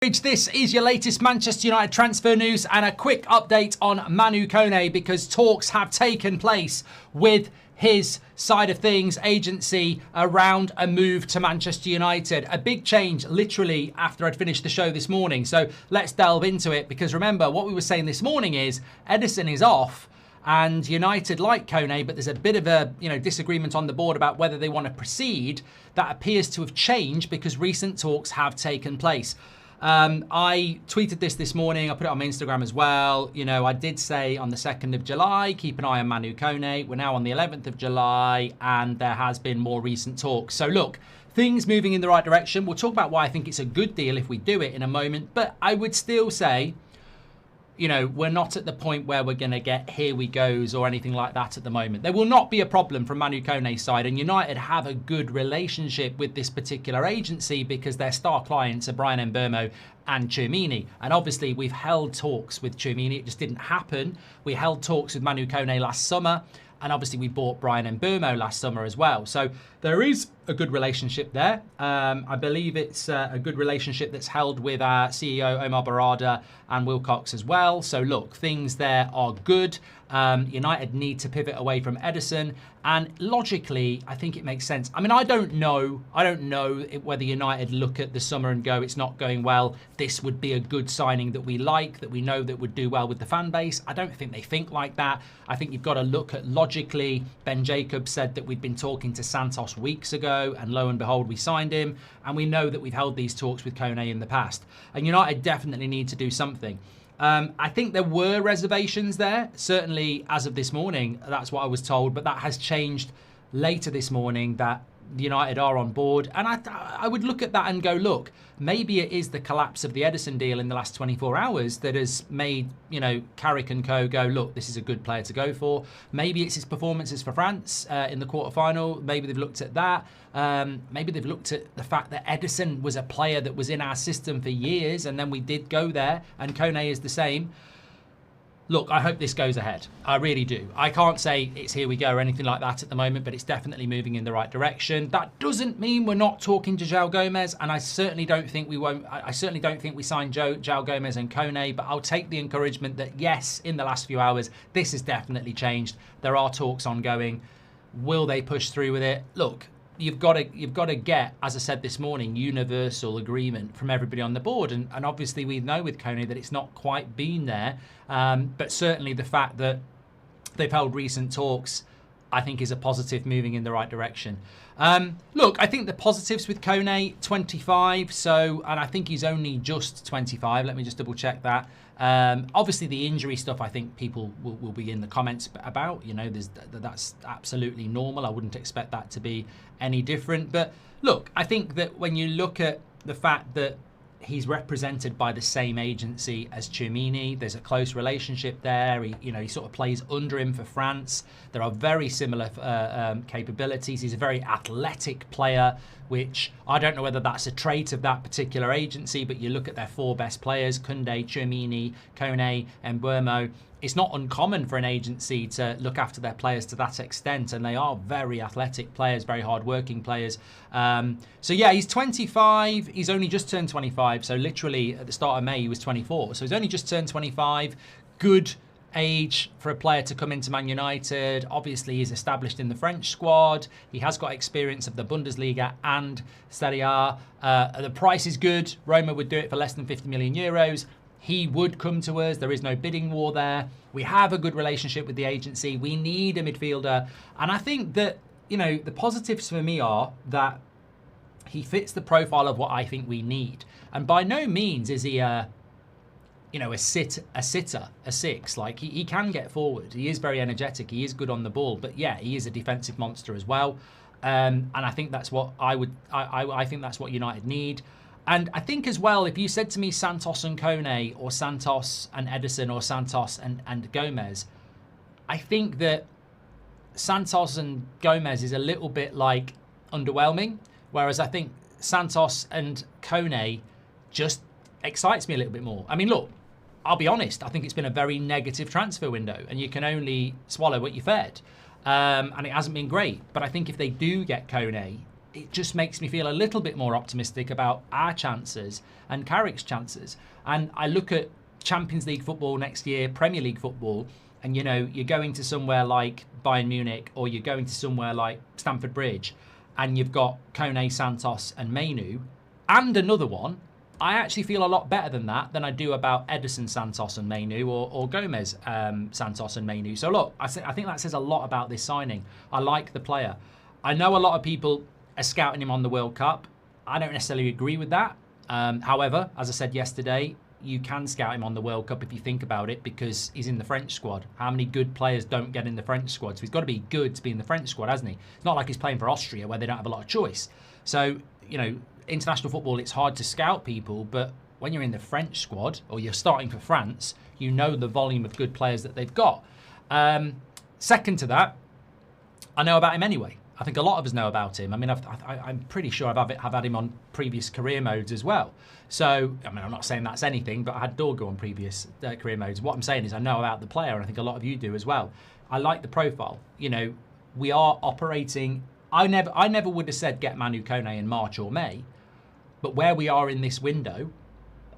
Norwich. This is your latest Manchester United transfer news and a quick update on Manu Kone because talks have taken place with his side of things, agency, around a move to Manchester United. A big change literally after I'd finished the show this morning. So let's delve into it because remember what we were saying this morning is Ederson is off and United like Koné, but there's a bit of a disagreement on the board about whether they want to proceed. That appears to have changed because recent talks have taken place. I tweeted this morning. I put it on my Instagram as well. I did say on the 2nd of July, keep an eye on Manu Kone. We're now on the 11th of July and there has been more recent talks. So look, things moving in the right direction. We'll talk about why I think it's a good deal if we do it in a moment. But I would still say, we're not at the point where we're going to get here we goes or anything like that at the moment. There will not be a problem from Manu Kone's side, and United have a good relationship with this particular agency because their star clients are Bryan Mbeumo and Tchouaméni. And obviously we've held talks with Tchouaméni. It just didn't happen. We held talks with Manu Kone last summer. And obviously we bought Bryan Mbeumo last summer as well. So there is a good relationship there. I believe it's a good relationship that's held with our CEO Omar Barada and Wilcox as well. So look, things there are good. United need to pivot away from Ederson. And logically, I think it makes sense. I mean, I don't know whether United look at the summer and go, it's not going well. This would be a good signing that we like, that we know that would do well with the fan base. I don't think they think like that. I think you've got to look at logically. Ben Jacobs said that we'd been talking to Santos weeks ago, and lo and behold, we signed him. And we know that we've held these talks with Koné in the past. And United definitely need to do something. I think there were reservations there. Certainly, as of this morning, that's what I was told. But that has changed later this morning that United are on board. And I would look at that and go, look, maybe it is the collapse of the Ederson deal in the last 24 hours that has made, Carrick and co go, look, this is a good player to go for. Maybe it's his performances for France in the quarterfinal. Maybe they've looked at that. Maybe they've looked at the fact that Ederson was a player that was in our system for years and then we did go there and Koné is the same. Look, I hope this goes ahead. I really do. I can't say it's here we go or anything like that at the moment, but it's definitely moving in the right direction. That doesn't mean we're not talking to Joaó Gomes, and I certainly don't think we won't. I certainly don't think we sign Joaó Gomes and Koné, but I'll take the encouragement that yes, in the last few hours, this has definitely changed. There are talks ongoing. Will they push through with it? Look, you've got to get, as I said this morning, universal agreement from everybody on the board. And obviously we know with Koné that it's not quite been there. But certainly the fact that they've held recent talks, I think is a positive moving in the right direction. Look, I think the positives with Koné, 25. So, and I think he's only just 25. Let me just double check that. Obviously the injury stuff, I think people will be in the comments about, that's absolutely normal. I wouldn't expect that to be any different. But look, I think that when you look at the fact that he's represented by the same agency as Tchouaméni, there's a close relationship there. He sort of plays under him for France. There are very similar capabilities. He's a very athletic player, which I don't know whether that's a trait of that particular agency, but you look at their four best players, Koundé, Tchouaméni, Koné, and Mbeumo. It's not uncommon for an agency to look after their players to that extent, and they are very athletic players, very hard-working players. So yeah, he's 25. He's only just turned 25, so literally at the start of May he was 24. So he's only just turned 25. Good age for a player to come into Man United. Obviously, he's established in the French squad. He has got experience of the Bundesliga and Serie A. The price is good. Roma would do it for less than 50 million euros. He would come to us. There is no bidding war there. We have a good relationship with the agency. We need a midfielder. And I think that, the positives for me are that he fits the profile of what I think we need. And by no means is he a sitter, a six. Like he can get forward. He is very energetic. He is good on the ball. But yeah, he is a defensive monster as well. And I think that's what I think that's what United need. And I think as well, if you said to me Santos and Koné or Santos and Ederson or Santos and Gomes, I think that Santos and Gomes is a little bit like underwhelming. Whereas I think Santos and Koné just excites me a little bit more. I mean, look, I'll be honest. I think it's been a very negative transfer window and you can only swallow what you fed. And it hasn't been great. But I think if they do get Koné, it just makes me feel a little bit more optimistic about our chances and Carrick's chances. And I look at Champions League football next year, Premier League football, and you know, you're going to somewhere like Bayern Munich or you're going to somewhere like Stamford Bridge, and you've got Koné, Santos and Manu, and another one. I actually feel a lot better than I do about Ederson, Santos and Manu, or Gomes, Santos and Manu. So look, I think that says a lot about this signing. I like the player. I know a lot of people are scouting him on the World Cup. I don't necessarily agree with that. However, as I said yesterday, you can scout him on the World Cup if you think about it, because he's in the French squad. How many good players don't get in the French squad? So he's got to be good to be in the French squad, hasn't he? It's not like he's playing for Austria where they don't have a lot of choice. So, you know, international football, it's hard to scout people, but when you're in the French squad or you're starting for France, you know the volume of good players that they've got. Second to that, I know about him anyway. I think a lot of us know about him. I mean, I'm pretty sure I've had him on previous career modes as well. So, I mean, I'm not saying that's anything, but I had Dorgo on previous career modes. What I'm saying is I know about the player, and I think a lot of you do as well. I like the profile. You know, we are operating. I never would have said get Manu Kone in March or May, but where we are in this window,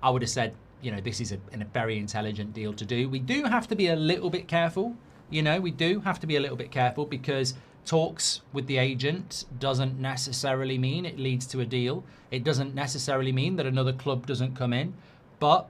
I would have said, you know, this is a very intelligent deal to do. We do have to be a little bit careful. You know, we do have to be a little bit careful because talks with the agent doesn't necessarily mean it leads to a deal. It doesn't necessarily mean that another club doesn't come in. But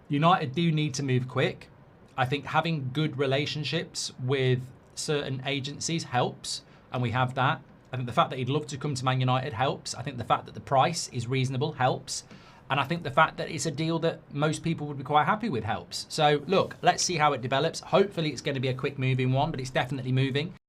United do need to move quick. I think having good relationships with certain agencies helps, and we have that. I think the fact that he'd love to come to Man United helps. I think the fact that the price is reasonable helps. And I think the fact that it's a deal that most people would be quite happy with helps. So look, let's see how it develops. Hopefully it's going to be a quick moving one, but it's definitely moving.